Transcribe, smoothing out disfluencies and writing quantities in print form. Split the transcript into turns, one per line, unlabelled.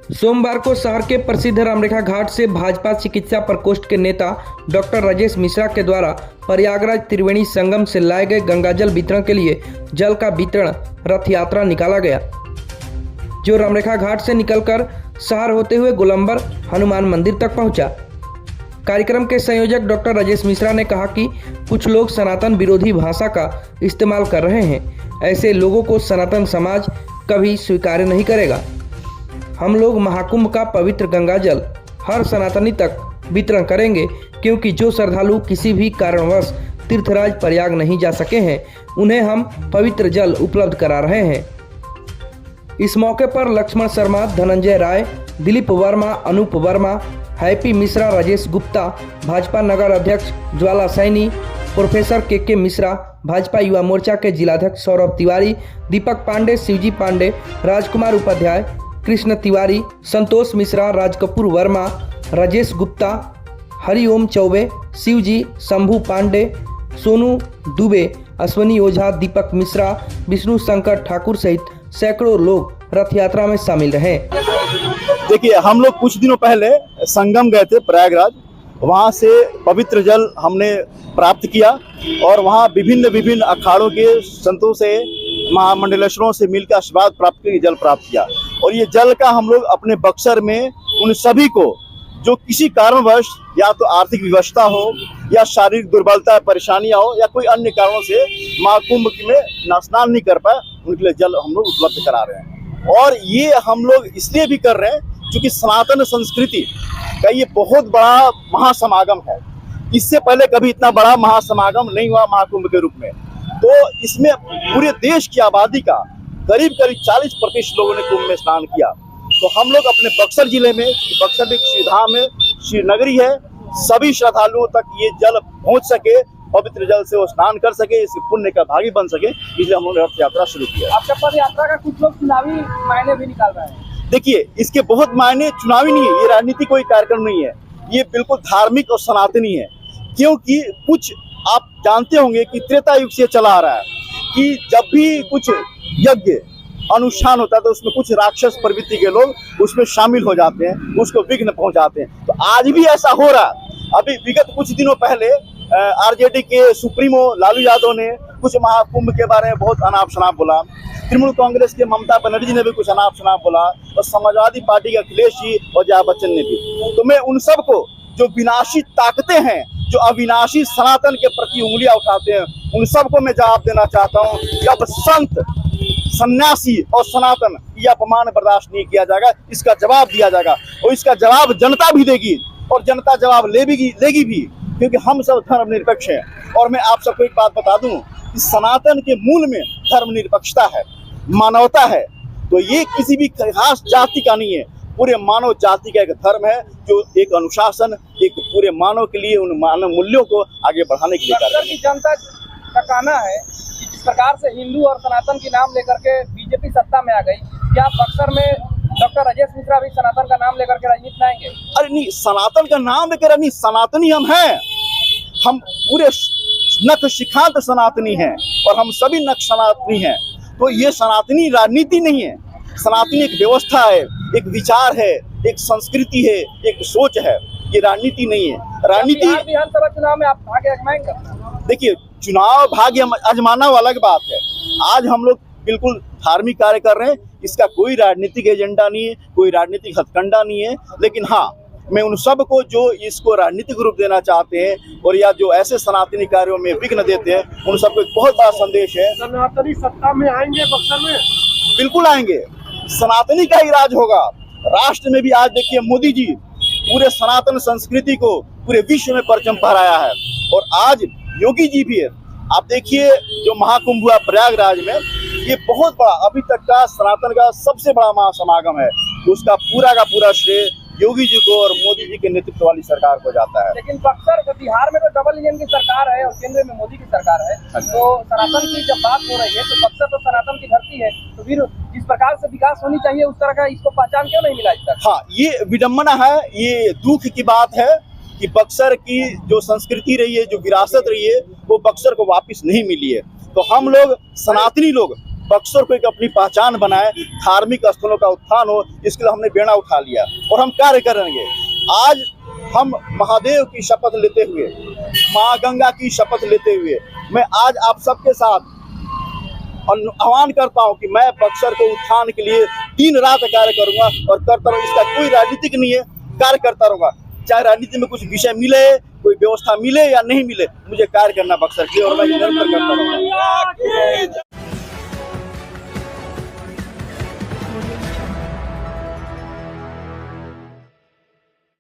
सोमवार को शहर के प्रसिद्ध रामरेखा घाट से भाजपा चिकित्सा प्रकोष्ठ के नेता डॉक्टर राजेश मिश्रा के द्वारा प्रयागराज त्रिवेणी संगम से लाए गए गंगाजल वितरण के लिए जल का वितरण रथ यात्रा निकाला गया, जो रामरेखा घाट से निकलकर शहर होते हुए गोलंबर हनुमान मंदिर तक पहुंचा। कार्यक्रम के संयोजक डॉक्टर राजेश मिश्रा ने कहा कि कुछ लोग सनातन विरोधी भाषा का इस्तेमाल कर रहे हैं। ऐसे लोगों को सनातन समाज कभी स्वीकार नहीं करेगा। हम लोग महाकुंभ का पवित्र गंगाजल हर सनातनी तक वितरण करेंगे, क्योंकि जो श्रद्धालु किसी भी कारणवश तीर्थराज प्रयाग नहीं जा सके हैं, उन्हें हम पवित्र जल उपलब्ध करा रहे हैं। इस मौके पर लक्ष्मण शर्मा, धनंजय राय, दिलीप वर्मा, अनूप वर्मा, हैप्पी मिश्रा, राजेश गुप्ता, भाजपा नगर अध्यक्ष ज्वाला सैनी, प्रोफेसर के मिश्रा, भाजपा युवा मोर्चा के जिलाध्यक्ष सौरभ तिवारी, दीपक पांडे, शिवजी पांडे, राजकुमार उपाध्याय, कृष्ण तिवारी, संतोष मिश्रा, राजकपूर वर्मा, राजेश गुप्ता, हरिओम चौबे, शिवजी, शंभू पांडे, सोनू दुबे, अश्वनी ओझा, दीपक मिश्रा, विष्णु शंकर ठाकुर सहित सैकड़ों लोग रथ यात्रा में शामिल रहे।
देखिए, हम लोग कुछ दिनों पहले संगम गए थे प्रयागराज। वहाँ से पवित्र जल हमने प्राप्त किया और वहाँ विभिन्न अखाड़ों के संतों से, महामंडलेश्वरों से मिलकर आशीर्वाद प्राप्त करके जल प्राप्त किया। और ये जल का हम लोग अपने बक्सर में उन सभी को जो किसी कारणवश या तो आर्थिक विवशता हो या शारीरिक दुर्बलता, परेशानियां हो या कोई अन्य कारणों से महाकुंभ में स्नान नहीं कर पाए, उनके लिए जल हम लोग उपलब्ध करा रहे हैं। और ये हम लोग इसलिए भी कर रहे हैं क्योंकि सनातन संस्कृति का ये बहुत बड़ा महासमागम है। इससे पहले कभी इतना बड़ा महासमागम नहीं हुआ महाकुंभ के रूप में। तो इसमें पूरे देश की आबादी का करीब 40% लोगों ने कुंभ में स्नान किया। तो हम लोग अपने बक्सर जिले में, बक्सर एक श्रीधाम है, श्रीनगरी है, सभी श्रद्धालुओं तक ये जल पहुंच सके, पवित्र जल से वो स्नान कर सके, इस पुण्य का भागी बन सके, इसलिए हम लोग रथ यात्रा शुरू किया।
आपका पद यात्रा का कुछ लोग चुनावी मायने भी निकाल रहे हैं।
देखिए, इसके बहुत मायने चुनावी नहीं है, ये राजनीति कोई कार्यक्रम नहीं है, ये बिल्कुल धार्मिक और सनातनी है। क्योंकि कुछ आप जानते होंगे कि त्रेता युग से चला आ रहा है कि जब भी कुछ यज्ञ अनुष्ठान होता है तो उसमें कुछ राक्षस प्रवृत्ति के लोग उसमें शामिल हो जाते हैं, उसको विघ्न पहुंचाते हैं। तो आज भी ऐसा हो रहा है। अभी विगत कुछ दिनों पहले आरजेडी के सुप्रीमो लालू यादव ने कुछ महाकुंभ के बारे में बहुत अनाप शनाप बोला। तृणमूल कांग्रेस के ममता बनर्जी ने भी कुछ अनाप शनाप बोला और समाजवादी पार्टी के अखिलेश जी और जया बच्चन ने भी। तो मैं उन सबको, जो विनाशी ताकतें हैं, जो अविनाशी सनातन के प्रति उंगलियां उठाते हैं, उन सबको मैं जवाब देना चाहता हूं कि अब संत, सन्यासी और सनातन यह अपमान बर्दाश्त नहीं किया जाएगा। इसका जवाब दिया जाएगा और इसका जवाब जनता भी देगी और जनता जवाब लेगी भी, क्योंकि हम सब धर्मनिरपेक्ष हैं। और मैं आप सबको एक बात बता दूं कि सनातन के मूल में धर्मनिरपेक्षता है, मानवता है। तो ये किसी भी खास जाति का नहीं है, पूरे मानव जाति का एक धर्म है, जो एक अनुशासन, एक पूरे मानव के लिए उन मानव मूल्यों को आगे बढ़ाने के लिए कर रही है।
जनता का कहना है कि जिस प्रकार से हिंदू और सनातन की नाम लेकर के बीजेपी सत्ता में आ गई, क्या बक्सर में डॉक्टर राजेश मिश्रा भी सनातन का नाम लेकर के राजनीति में आएंगे?
अरे नहीं, सनातन का नाम लेकर नहीं, सनातनी हम हैं। हम पूरे नख शिखांत सनातनी हैं और हम सभी नख सनातनी हैं। तो ये सनातनी राजनीति नहीं है, सनातनी एक व्यवस्था है, एक विचार है, एक संस्कृति है, एक सोच है। ये राजनीति नहीं है। राजनीति
विधानसभा चुनाव में आप भाग्य आजमाएंगे?
देखिए, चुनाव भाग्य आजमाना वाला अलग बात है। आज हम लोग बिल्कुल धार्मिक कार्य कर रहे हैं, इसका कोई राजनीतिक एजेंडा नहीं है, कोई राजनीतिक हथकंडा नहीं है। लेकिन हाँ, मैं उन सब को जो इसको राजनीतिक रूप देना चाहते हैं और या जो ऐसे सनातनी कार्यों में विघ्न देते हैं, उन सबको एक बहुत बड़ा संदेश है।
सनातनी सत्ता में आएंगे बक्सर में?
बिल्कुल आएंगे, सनातनी का ही राज होगा। राष्ट्र में भी आज देखिए, मोदी जी पूरे सनातन संस्कृति को पूरे विश्व में परचम फहराया है और आज योगी जी भी है। आप देखिए, जो महाकुंभ हुआ प्रयागराज में, ये बहुत बड़ा, अभी तक का सनातन का सबसे बड़ा महासमागम है। उसका पूरा का पूरा श्रेय योगी जी को और मोदी जी के नेतृत्व वाली सरकार को जाता है।
लेकिन बक्सर, बिहार में तो डबल इंजन की सरकार है और केंद्र में मोदी की सरकार है। तो सनातन की जब बात हो रही है तो बक्सर तो सनातन की धरती है, तो फिर जिस प्रकार से विकास होनी चाहिए उस तरह का इसको पहचान क्यों नहीं मिला इस तक?
हाँ, ये विडम्बना है, ये दुख की बात है कि बक्सर की जो संस्कृति रही है, जो विरासत रही है, वो बक्सर को वापस नहीं मिली है। तो हम लोग सनातनी लोग बक्सर को एक अपनी पहचान बनाए, धार्मिक स्थलों का उत्थान हो, इसके लिए हमने बेड़ा उठा लिया और हम कार्य करेंगे। आज हम महादेव की शपथ लेते हुए, माँ गंगा की शपथ लेते हुए मैं आज आप सबके साथ आह्वान करता हूं कि मैं बक्सर को उत्थान के लिए दिन रात कार्य करूंगा और करता रहूंगा। इसका कोई राजनीतिक नहीं है, कार्य करता रहूंगा। चाहे राजनीति में कुछ विषय मिले, कोई व्यवस्था मिले या नहीं मिले, मुझे कार्य करना बक्सर के लिए और मैं निरंतर करता रहूंगा।